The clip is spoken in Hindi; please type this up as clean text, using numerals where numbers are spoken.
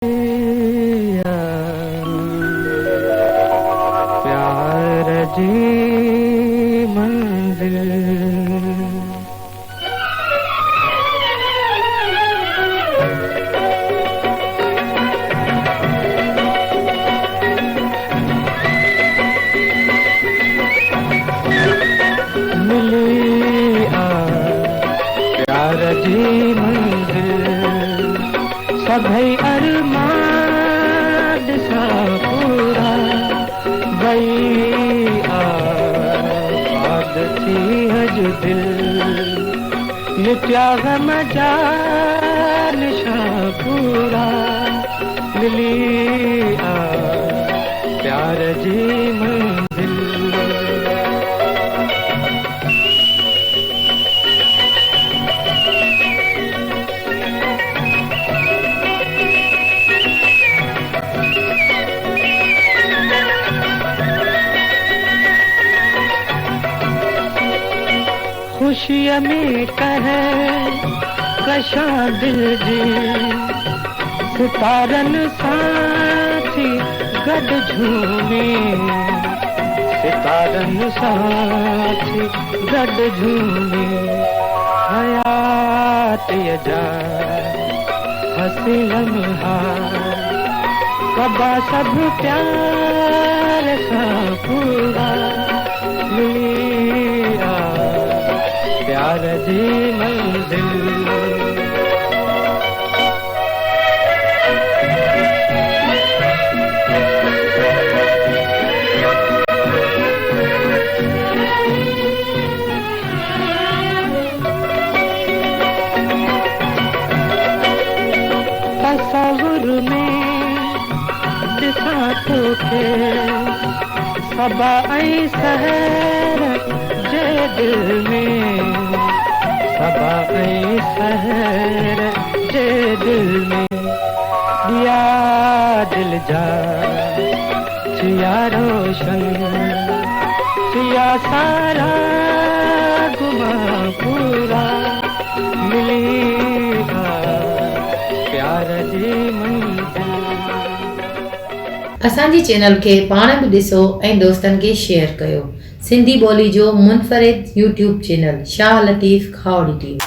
प्यार जी मंजिल मिली प्यार जी मंजिल सभई अरमान सा पूरा वही आबाद थी हज दिल मिट्या गम जान सा पूरा मिली प्यार जी मंजिल खुशिया में कहे कशा दिल जी सितारन साथी गड झूमे सितारन साथी गड झूमे हयात जा हसी लम्हा कबा सब प्यार सा पूरा लिया प्यार जी मंजिल तस्वुर में दिखा तो के सबा आई सहर जे दिल में सबा आई सहर जे दिल में दिया दिल जा चिया रोशन चिया सारा गुमा पूरा मिली प्यार जी मंजिल। असांजी चैनल खे पाण बि ॾिसो ऐं दोस्तनि खे शेयर कयो। सिंधी ॿोली जो मुनफ़रिद YouTube channel Shah Latif खावड़ी TV.